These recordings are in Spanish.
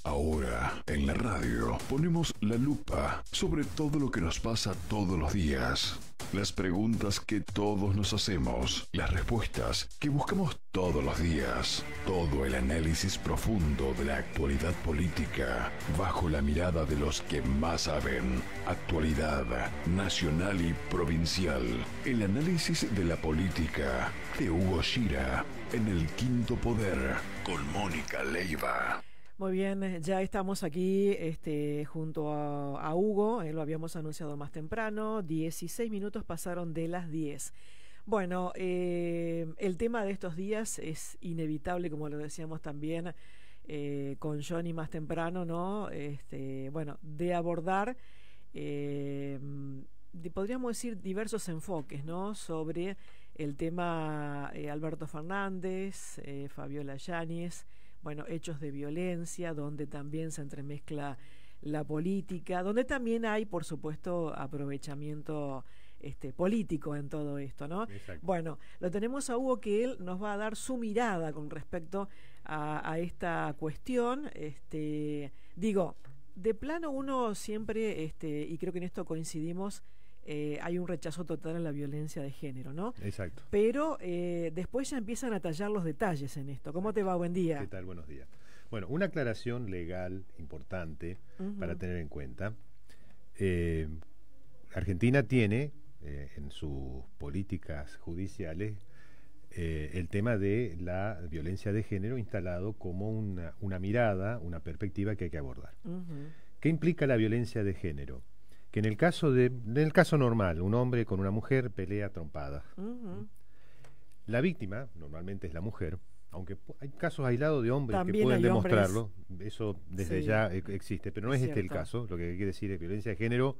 Ahora, en la radio, ponemos la lupa sobre todo lo que nos pasa todos los días. Las preguntas que todos nos hacemos, las respuestas que buscamos todos los días. Todo el análisis profundo de la actualidad política, bajo la mirada de los que más saben. Actualidad nacional y provincial. El análisis de la política de Hugo Shira en El Quinto Poder, con Mónica Leiva. Muy bien, ya estamos aquí junto a Hugo, lo habíamos anunciado más temprano, 16 minutos pasaron de las 10. Bueno, el tema de estos días es inevitable, como lo decíamos también con Johnny más temprano, ¿no? Bueno, de abordar, podríamos decir, diversos enfoques, ¿no? Sobre el tema Alberto Fernández, Fabiola Yáñez. Bueno, hechos de violencia, donde también se entremezcla la política, donde también hay, por supuesto, aprovechamiento político en todo esto, ¿no? Exacto. Bueno, lo tenemos a Hugo, que él nos va a dar su mirada con respecto a esta cuestión. Digo, de plano uno siempre, y creo que en esto coincidimos, hay un rechazo total a la violencia de género, ¿no? Exacto. Pero después ya empiezan a tallar los detalles en esto. ¿Cómo te va? Buen día. ¿Qué tal? Buenos días. Bueno, una aclaración legal importante para tener en cuenta. Argentina tiene en sus políticas judiciales el tema de la violencia de género instalado como una mirada, una perspectiva que hay que abordar. ¿Qué implica la violencia de género? Que en el caso normal, un hombre con una mujer pelea a trompadas. La víctima, normalmente es la mujer, aunque hay casos aislados de hombres También que pueden hay demostrarlo, eso desde sí, ya existe, pero no es este el caso. Lo que quiere decir es violencia de género,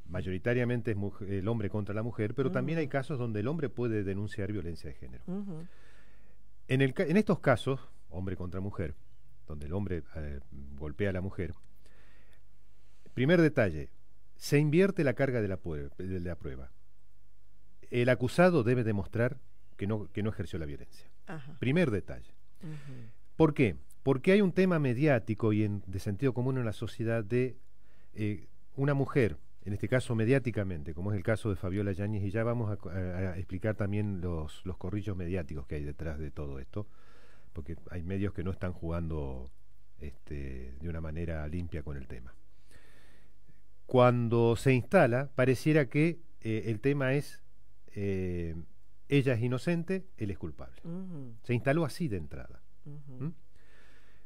mayoritariamente es el hombre contra la mujer, pero también hay casos donde el hombre puede denunciar violencia de género. En estos casos, hombre contra mujer, donde el hombre golpea a la mujer, primer detalle, se invierte la carga de la prueba. El acusado debe demostrar que no ejerció la violencia. Primer detalle. ¿Por qué? Porque hay un tema mediático y de sentido común en la sociedad de una mujer, en este caso mediáticamente, como es el caso de Fabiola Yáñez, y ya vamos a explicar también los corrillos mediáticos que hay detrás de todo esto, porque hay medios que no están jugando de una manera limpia con el tema. Cuando se instala, pareciera que el tema es ella es inocente, él es culpable. Se instaló así de entrada.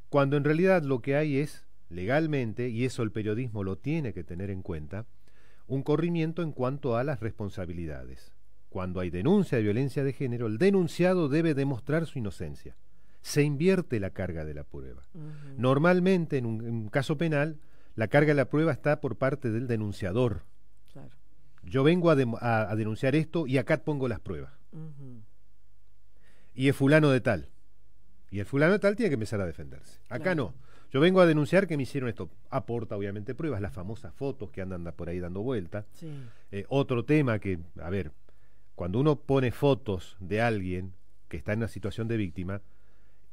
Cuando en realidad lo que hay es, legalmente, y eso el periodismo lo tiene que tener en cuenta, un corrimiento en cuanto a las responsabilidades. Cuando hay denuncia de violencia de género, el denunciado debe demostrar su inocencia. Se invierte la carga de la prueba. Normalmente, en un caso penal, la carga de la prueba está por parte del denunciador. Claro. Yo vengo a denunciar esto y acá pongo las pruebas. Y es fulano de tal. Y el fulano de tal tiene que empezar a defenderse. Acá Claro. no. Yo vengo a denunciar que me hicieron esto. Aporta obviamente pruebas, las famosas fotos que andan por ahí dando vuelta. Sí. Otro tema que, a ver, cuando uno pone fotos de alguien que está en una situación de víctima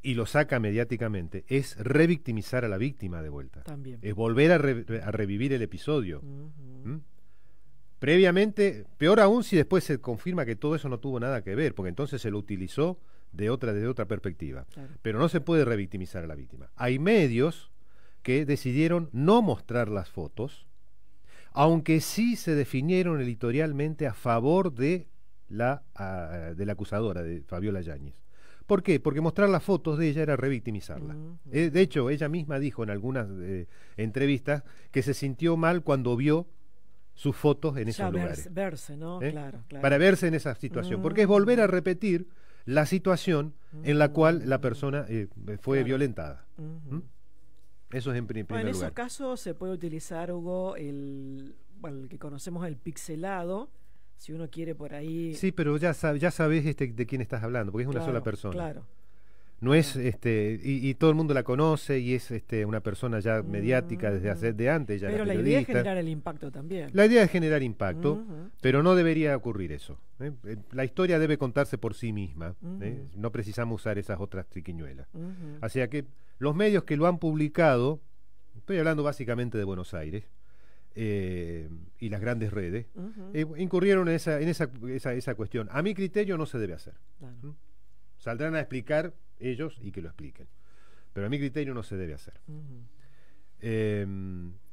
y lo saca mediáticamente, es revictimizar a la víctima de vuelta. También. Es volver a revivir el episodio. Previamente, peor aún si después se confirma que todo eso no tuvo nada que ver, porque entonces se lo utilizó desde otra perspectiva. Claro. Pero no se puede revictimizar a la víctima. Hay medios que decidieron no mostrar las fotos, aunque sí se definieron editorialmente a favor de la acusadora, de Fabiola Yáñez. ¿Por qué? Porque mostrar las fotos de ella era revictimizarla. De hecho, ella misma dijo en algunas entrevistas que se sintió mal cuando vio sus fotos en esos lugares. Verse, ¿no? Claro. Para verse en esa situación. Porque es volver a repetir la situación en la cual la persona fue violentada. Eso es en primer lugar. En esos casos se puede utilizar, Hugo, el que conocemos, el pixelado, si uno quiere por ahí. Sí, pero ya sabes de quién estás hablando, porque es una sola persona. Claro. No es y todo el mundo la conoce y es una persona ya mediática desde antes. Pero la idea es generar el impacto también. La idea es generar impacto, pero no debería ocurrir eso. La historia debe contarse por sí misma. No precisamos usar esas otras triquiñuelas. Así que los medios que lo han publicado estoy hablando básicamente de Buenos Aires, y las grandes redes, incurrieron en esa cuestión. A mi criterio no se debe hacer. Claro. Saldrán a explicar ellos y que lo expliquen. Pero a mi criterio no se debe hacer.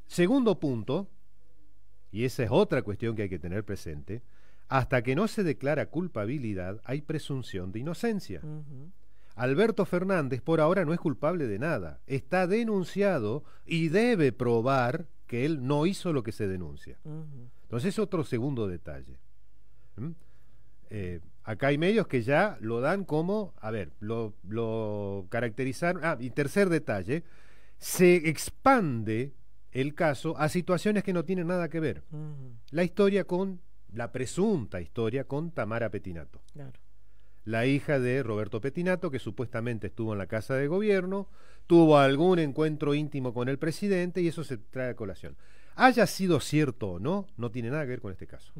Segundo punto, y esa es otra cuestión que hay que tener presente, hasta que no se declara culpabilidad hay presunción de inocencia. Alberto Fernández por ahora no es culpable de nada, está denunciado y debe probar que él no hizo lo que se denuncia. Entonces es otro segundo detalle. Acá hay medios que ya lo dan como, a ver, lo caracterizaron. Y tercer detalle, se expande el caso a situaciones que no tienen nada que ver. La presunta historia con Tamara Pettinato. Claro. La hija de Roberto Pettinato, que supuestamente estuvo en la Casa de Gobierno, tuvo algún encuentro íntimo con el presidente y eso se trae a colación. Haya sido cierto o no, no tiene nada que ver con este caso.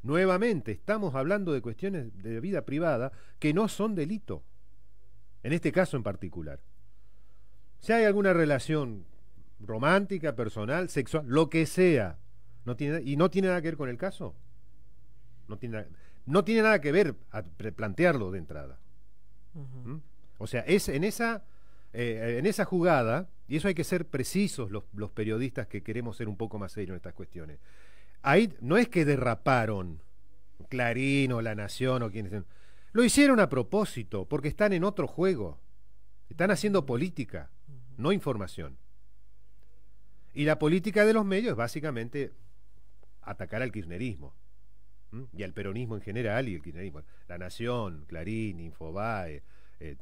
Nuevamente, estamos hablando de cuestiones de vida privada que no son delito, en este caso en particular. Si hay alguna relación romántica, personal, sexual, lo que sea, no tiene nada que ver con el caso, no tiene nada que ver a plantearlo de entrada. O sea, es en esa jugada, y eso hay que ser precisos los periodistas que queremos ser un poco más serios en estas cuestiones. Ahí no es que derraparon Clarín o La Nación o quienes... Lo hicieron a propósito, porque están en otro juego. Están haciendo política, no información. Y la política de los medios es básicamente atacar al kirchnerismo. Y al peronismo en general y el kirchnerismo. La Nación, Clarín, Infobae,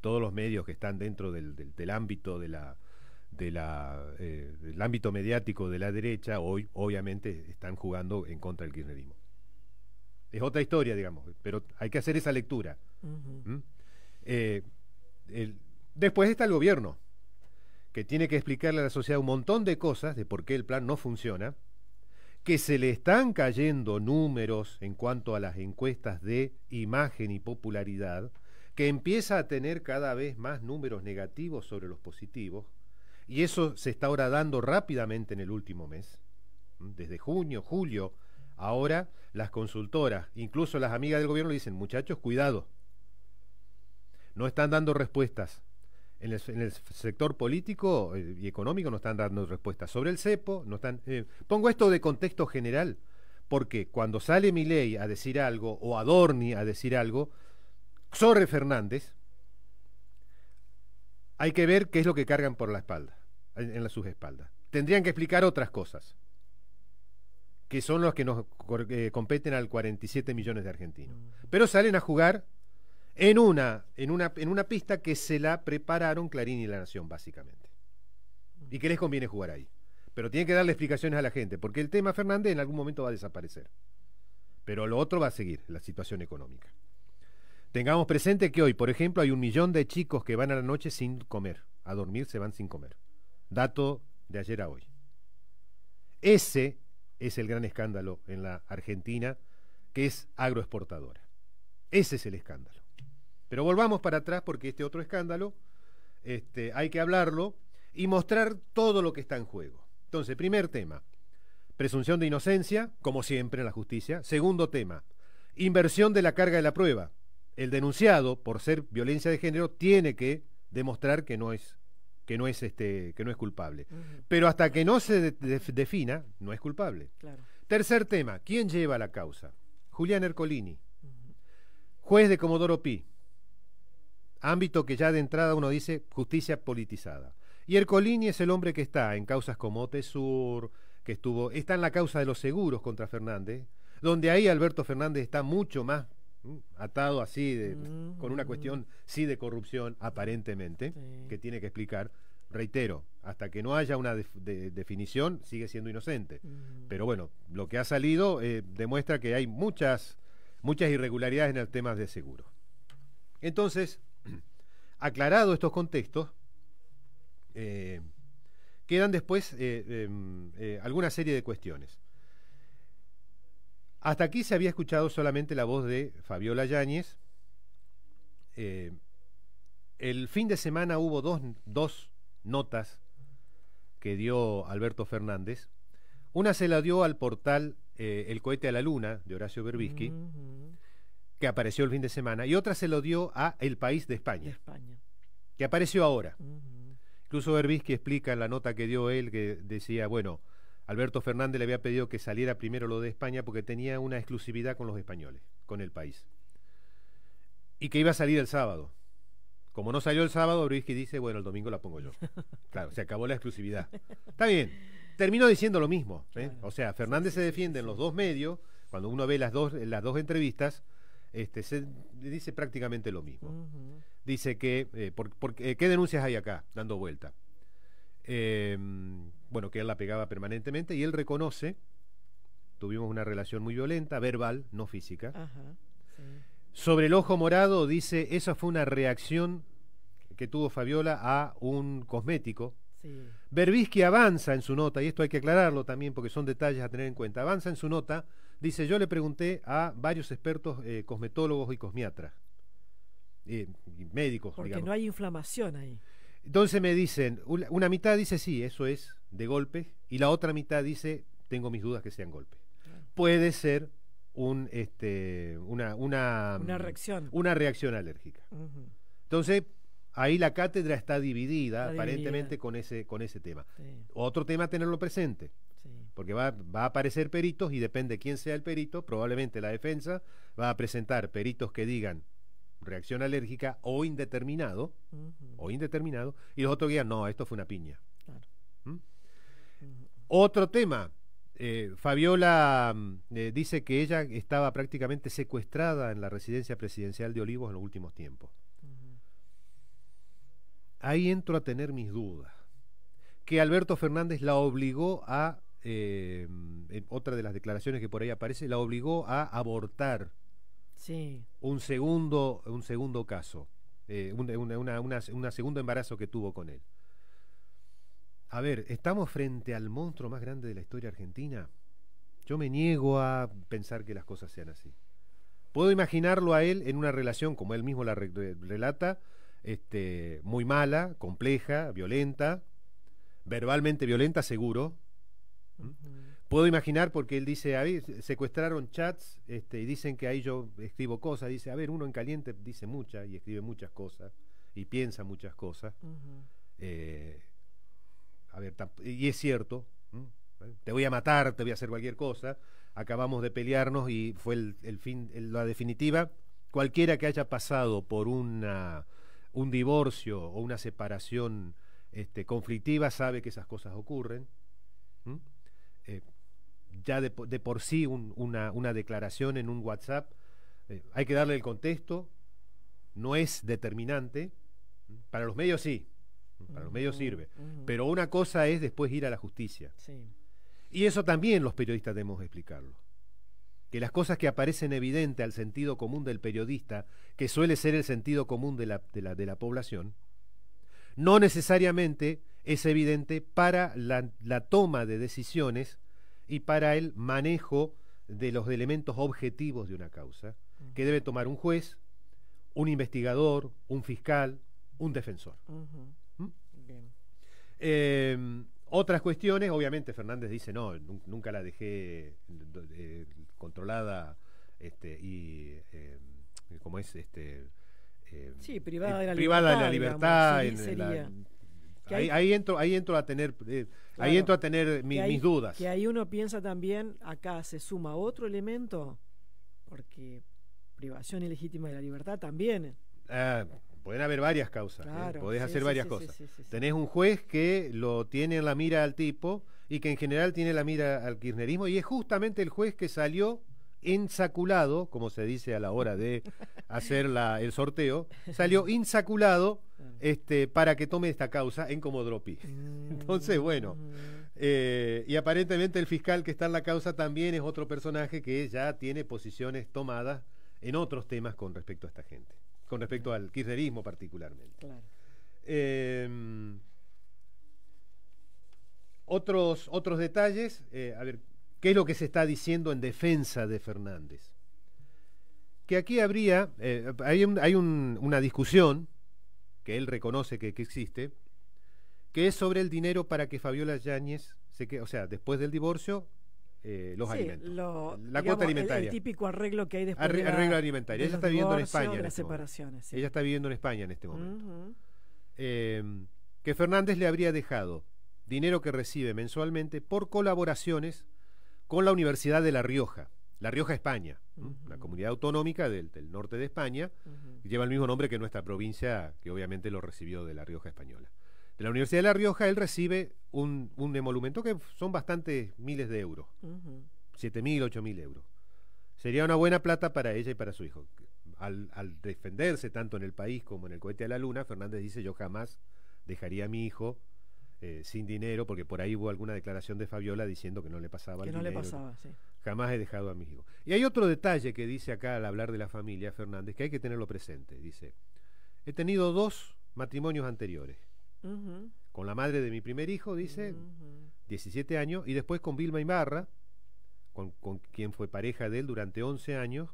todos los medios que están dentro del ámbito del ámbito mediático de la derecha, hoy obviamente están jugando en contra del kirchnerismo. Es otra historia, digamos, pero hay que hacer esa lectura. Después está el gobierno, que tiene que explicarle a la sociedad un montón de cosas de por qué el plan no funciona, que se le están cayendo números en cuanto a las encuestas de imagen y popularidad, que empieza a tener cada vez más números negativos sobre los positivos, y eso se está ahora dando rápidamente en el último mes, desde junio, julio. Ahora las consultoras, incluso las amigas del gobierno, dicen, muchachos, cuidado, no están dando respuestas. En el sector político y económico no están dando respuestas. Sobre el cepo, no están... pongo esto de contexto general, porque cuando sale Milei a decir algo, o Adorni a decir algo, sobre Fernández, hay que ver qué es lo que cargan por la espalda, en sus espaldas. Tendrían que explicar otras cosas, que son los que nos competen al 47 millones de argentinos. Pero salen a jugar en una pista que se la prepararon Clarín y La Nación, básicamente. Y que les conviene jugar ahí. Pero tienen que darle explicaciones a la gente, porque el tema Fernández en algún momento va a desaparecer. Pero lo otro va a seguir, la situación económica. Tengamos presente que hoy, por ejemplo, hay 1 millón de chicos que van a la noche sin comer. A dormir se van sin comer. Dato de ayer a hoy. Ese es el gran escándalo en la Argentina, que es agroexportadora. Ese es el escándalo. Pero volvamos para atrás, porque este otro escándalo hay que hablarlo y mostrar todo lo que está en juego. Entonces, primer tema, presunción de inocencia, como siempre en la justicia. Segundo tema, inversión de la carga de la prueba. El denunciado, por ser violencia de género, tiene que demostrar que no es culpable. Pero hasta que no se defina, no es culpable. Claro. Tercer tema, ¿quién lleva la causa? Julián Ercolini, juez de Comodoro Pi. Ámbito que ya de entrada uno dice justicia politizada. Y Ercolini es el hombre que está en causas como Otesur, está en la causa de los seguros contra Fernández, donde ahí Alberto Fernández está mucho más atado así, con una cuestión sí de corrupción, aparentemente, que tiene que explicar. Reitero, hasta que no haya una definición, sigue siendo inocente. Pero bueno, lo que ha salido demuestra que hay muchas irregularidades en el tema de seguro. Entonces, aclarado estos contextos, quedan después alguna serie de cuestiones. Hasta aquí se había escuchado solamente la voz de Fabiola Yáñez. El fin de semana hubo dos notas que dio Alberto Fernández. Una se la dio al portal El cohete a la luna, de Horacio Berbisky, que apareció el fin de semana, y otra se lo dio a El País de España, que apareció ahora. Incluso Berbisky explica en la nota que dio él, que decía, bueno, Alberto Fernández le había pedido que saliera primero lo de España porque tenía una exclusividad con los españoles, con El País. Y que iba a salir el sábado. Como no salió el sábado, Berbisky dice, bueno, el domingo la pongo yo. Claro, se acabó la exclusividad. Está bien. Terminó diciendo lo mismo. O sea, Fernández se defiende en los dos medios, cuando uno ve las dos entrevistas, se dice prácticamente lo mismo. Dice que, ¿qué denuncias hay acá? Dando vuelta. Bueno, que él la pegaba permanentemente y él reconoce, tuvimos una relación muy violenta, verbal, no física. Sobre el ojo morado dice, esa fue una reacción que tuvo Fabiola a un cosmético. Berbisky avanza en su nota, y esto hay que aclararlo también porque son detalles a tener en cuenta, avanza en su nota, dice, yo le pregunté a varios expertos cosmetólogos y cosmiatras, médicos, porque digamos. No hay inflamación ahí. Entonces me dicen, una mitad dice sí, eso es de golpe, y la otra mitad dice, tengo mis dudas que sean golpes. Puede ser una reacción alérgica. Entonces, ahí la cátedra está dividida, aparentemente con ese tema. Otro tema a tenerlo presente, porque va a aparecer peritos y depende quién sea el perito, probablemente la defensa va a presentar peritos que digan reacción alérgica o indeterminado, y los otros digan, no, esto fue una piña. Otro tema, Fabiola dice que ella estaba prácticamente secuestrada en la residencia presidencial de Olivos en los últimos tiempos. Ahí entro a tener mis dudas. Que Alberto Fernández la obligó a, en otra de las declaraciones que por ahí aparece, la obligó a abortar un segundo caso, un segundo embarazo que tuvo con él. A ver, ¿estamos frente al monstruo más grande de la historia argentina? Yo me niego a pensar que las cosas sean así. Puedo imaginarlo a él en una relación, como él mismo la relata, muy mala, compleja, violenta, verbalmente violenta, seguro. Puedo imaginar, porque él dice, a ver, secuestraron chats y dicen que ahí yo escribo cosas. Dice, a ver, uno en caliente dice muchas y escribe muchas cosas y piensa muchas cosas. A ver, y es cierto, te voy a matar, te voy a hacer cualquier cosa. Acabamos de pelearnos y fue el fin, la definitiva. Cualquiera que haya pasado por un divorcio o una separación conflictiva sabe que esas cosas ocurren. Ya de por sí una declaración en un WhatsApp, hay que darle el contexto, no es determinante. Para los medios sí, para los medios sirve, pero una cosa es después ir a la justicia. Y eso también los periodistas debemos explicarlo. Que las cosas que aparecen evidentes al sentido común del periodista, que suele ser el sentido común de la población, no necesariamente es evidente para la toma de decisiones y para el manejo de los elementos objetivos de una causa, que debe tomar un juez, un investigador, un fiscal, un defensor. Otras cuestiones, obviamente Fernández dice, no, nunca la dejé controlada como es privada de la privada libertad, de la libertad, digamos, ahí entro a tener mis dudas. Que ahí uno piensa también, acá se suma otro elemento, porque privación ilegítima de la libertad también. Pueden haber varias causas, podés hacer varias cosas. Tenés un juez que lo tiene en la mira al tipo y que en general tiene la mira al kirchnerismo, y es justamente el juez que salió insaculado, como se dice a la hora de hacer el sorteo, salió insaculado para que tome esta causa en Comodropi. Entonces, bueno, y aparentemente el fiscal que está en la causa también es otro personaje que ya tiene posiciones tomadas en otros temas con respecto a esta gente, con respecto al kirchnerismo particularmente. Otros detalles, a ver, ¿qué es lo que se está diciendo en defensa de Fernández? Que aquí hay una discusión que él reconoce que existe, que es sobre el dinero para que Fabiola Yáñez o sea, después del divorcio, los alimentos. La cuota alimentaria. El típico arreglo que hay después arreglo alimentario. Ella está viviendo en España. De las separaciones. Sí. Ella está viviendo en España en este momento. Que Fernández le habría dejado dinero que recibe mensualmente por colaboraciones con la Universidad de La Rioja, España, una comunidad autonómica del norte de España, que lleva el mismo nombre que nuestra provincia, que obviamente lo recibió de La Rioja española. De la Universidad de La Rioja él recibe un emolumento que son bastantes miles de euros, 7.000, 8.000 euros. Sería una buena plata para ella y para su hijo. Al defenderse tanto en El País como en El Cohete a la Luna, Fernández dice: yo jamás dejaría a mi hijo sin dinero, porque por ahí hubo alguna declaración de Fabiola diciendo que no le pasaba el dinero. Que no le pasaba, sí. Jamás he dejado a mi hijo. Y hay otro detalle que dice acá al hablar de la familia Fernández, que hay que tenerlo presente. Dice: he tenido 2 matrimonios anteriores. Con la madre de mi primer hijo, dice, 17 años, y después con Vilma Ibarra, con quien fue pareja de él durante 11 años.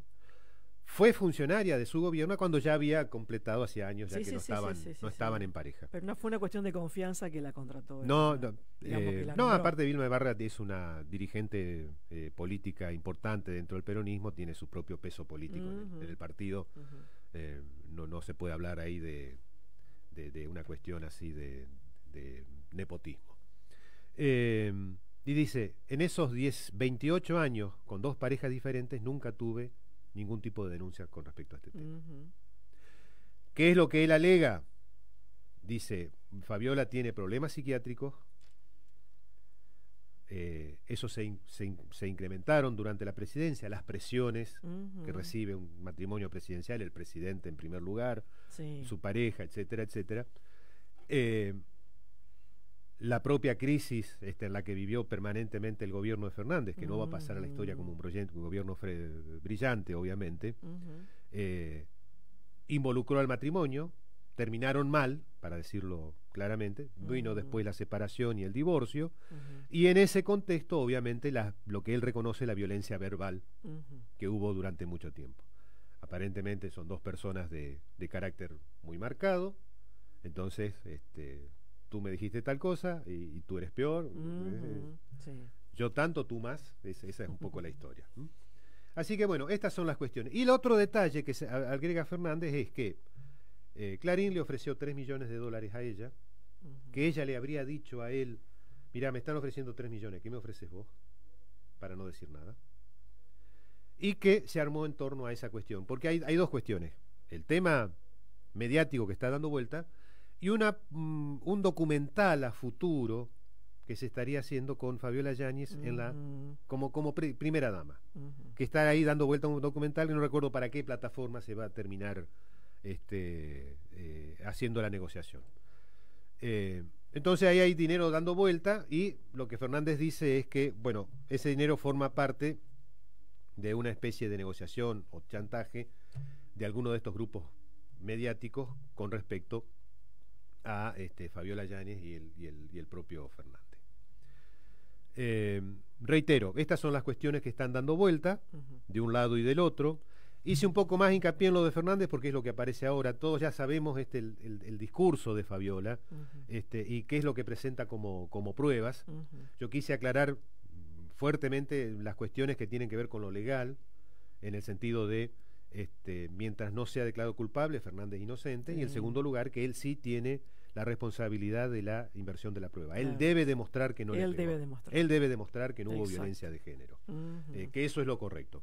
Fue funcionaria de su gobierno cuando ya había completado hacía años, ya que no estaban en pareja. Pero no fue una cuestión de confianza que la contrató. No, aparte Vilma Ibarra es una dirigente política importante dentro del peronismo, tiene su propio peso político en el partido. No se puede hablar ahí de una cuestión así de nepotismo. Y dice: en esos 28 años, con 2 parejas diferentes, nunca tuve ningún tipo de denuncia con respecto a este tema. ¿Qué es lo que él alega? Dice: Fabiola tiene problemas psiquiátricos, esos se incrementaron durante la presidencia, las presiones que recibe un matrimonio presidencial, el presidente en primer lugar, su pareja, etcétera, etcétera. La propia crisis en la que vivió permanentemente el gobierno de Fernández, que no va a pasar a la historia como un gobierno brillante, obviamente, involucró al matrimonio, terminaron mal, para decirlo claramente, vino después la separación y el divorcio, y en ese contexto, obviamente, lo que él reconoce, la violencia verbal que hubo durante mucho tiempo. Aparentemente son 2 personas de carácter muy marcado, entonces tú me dijiste tal cosa y tú eres peor, yo tanto, tú más, esa es un poco la historia. Así que bueno, estas son las cuestiones. Y el otro detalle que se agrega Fernández es que Clarín le ofreció $3 millones a ella, que ella le habría dicho a él: mirá, me están ofreciendo 3 millones, ¿qué me ofreces vos? Para no decir nada. Y que se armó en torno a esa cuestión, porque hay 2 cuestiones: el tema mediático que está dando vuelta y un documental a futuro que se estaría haciendo con Fabiola Yáñez como primera dama, que está ahí dando vuelta un documental que no recuerdo para qué plataforma se va a terminar haciendo la negociación. Entonces ahí hay dinero dando vuelta, y lo que Fernández dice es que, bueno, ese dinero forma parte de una especie de negociación o chantaje de alguno de estos grupos mediáticos con respecto a Fabiola Yáñez y el propio Fernández. Reitero, estas son las cuestiones que están dando vuelta de un lado y del otro. Hice un poco más hincapié en lo de Fernández porque es lo que aparece ahora. Todos ya sabemos el discurso de Fabiola y qué es lo que presenta como pruebas. Yo quise aclarar fuertemente las cuestiones que tienen que ver con lo legal, en el sentido de mientras no sea declarado culpable, Fernández inocente, y en segundo lugar, que él sí tiene la responsabilidad de la inversión de la prueba. Claro. Él debe demostrar que no Él debe demostrar que no hubo violencia de género, que eso es lo correcto.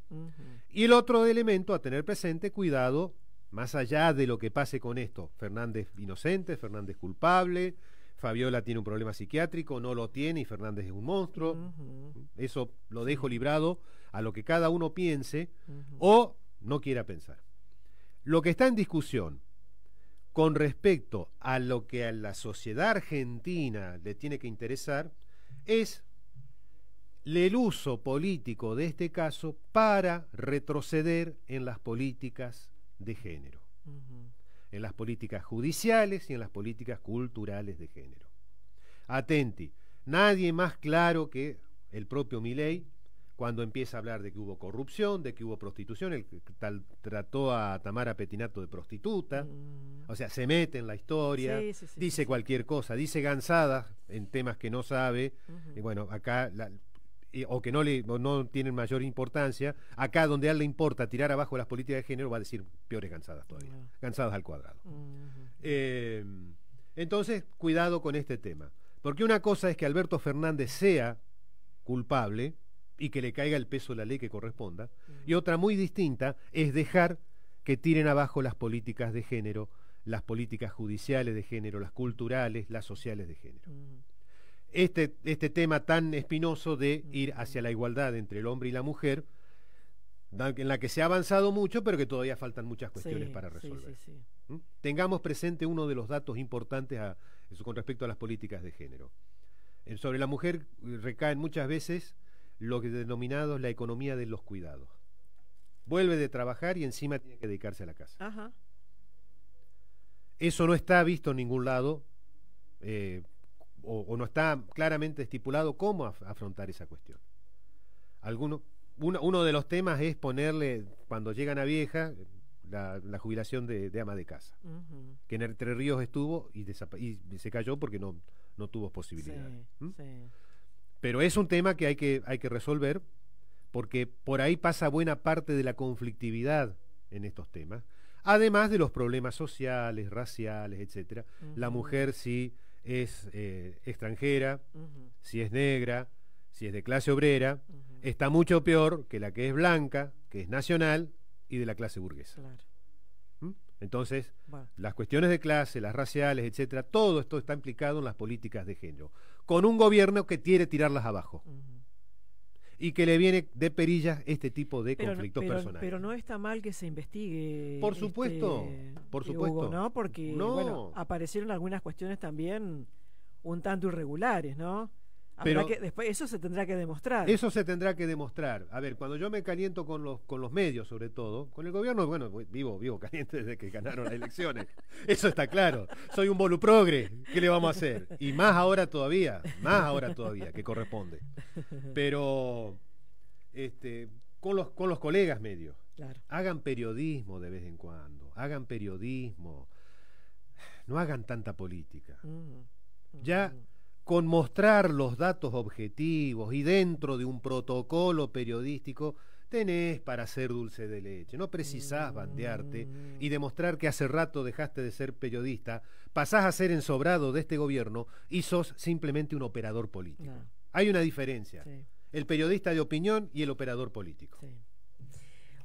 Y el otro elemento a tener presente, cuidado, más allá de lo que pase con esto, Fernández inocente, Fernández culpable, Fabiola tiene un problema psiquiátrico, no lo tiene y Fernández es un monstruo. Eso lo dejo librado a lo que cada uno piense o no quiera pensar. Lo que está en discusión con respecto a lo que a la sociedad argentina le tiene que interesar es el uso político de este caso para retroceder en las políticas de género, en las políticas judiciales y en las políticas culturales de género. Atenti, nadie más claro que el propio Milei cuando empieza a hablar de que hubo corrupción, de que hubo prostitución, el tal trató a Tamara Pettinato de prostituta, o sea, se mete en la historia, dice cualquier cosa, dice gansadas en temas que no sabe, y bueno, acá, o que no tienen mayor importancia, acá donde a él le importa tirar abajo las políticas de género, va a decir peores gansadas todavía, gansadas al cuadrado. Entonces, cuidado con este tema, porque una cosa es que Alberto Fernández sea culpable y que le caiga el peso de la ley que corresponda, y otra muy distinta es dejar que tiren abajo las políticas de género, las políticas judiciales de género, las culturales, las sociales de género. Este tema tan espinoso de ir hacia la igualdad entre el hombre y la mujer, en la que se ha avanzado mucho, pero que todavía faltan muchas cuestiones para resolver. Tengamos presente uno de los datos importantes con respecto a las políticas de género. Sobre la mujer recaen muchas veces lo que denominado la economía de los cuidados. Vuelve de trabajar y encima tiene que dedicarse a la casa. Eso no está visto en ningún lado, o no está claramente estipulado cómo afrontar esa cuestión. Uno de los temas es ponerle, cuando llegan a vieja, la jubilación de ama de casa, que en Entre Ríos estuvo y se cayó porque no tuvo posibilidad. Pero es un tema que hay que resolver, porque por ahí pasa buena parte de la conflictividad en estos temas, además de los problemas sociales, raciales, etcétera. La mujer, si es extranjera, si es negra, si es de clase obrera, está mucho peor que la que es blanca, que es nacional y de la clase burguesa. Entonces, las cuestiones de clase, las raciales, etcétera, todo esto está implicado en las políticas de género, con un gobierno que quiere tirarlas abajo y que le viene de perillas este tipo de conflictos personales. Pero no está mal que se investigue. Por supuesto, por supuesto. Hugo, ¿no? Porque bueno, aparecieron algunas cuestiones también un tanto irregulares, ¿no? Pero después eso se tendrá que demostrar. Eso se tendrá que demostrar. A ver, cuando yo me caliento con los medios, sobre todo, con el gobierno, bueno, vivo caliente desde que ganaron las elecciones. Eso está claro. Soy un voluprogre. ¿Qué le vamos a hacer? Y más ahora todavía, que corresponde. Pero con los colegas medios, hagan periodismo de vez en cuando, hagan periodismo, no hagan tanta política. Ya con mostrar los datos objetivos y dentro de un protocolo periodístico tenés para ser dulce de leche. No precisás bandearte y demostrar que hace rato dejaste de ser periodista, pasás a ser ensobrado de este gobierno y sos simplemente un operador político. Hay una diferencia, el periodista de opinión y el operador político.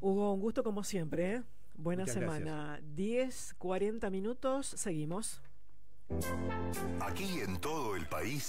Hugo, un gusto como siempre, ¿eh? Buena Muchas semana. 10:40 minutos, seguimos. Aquí en todo el país.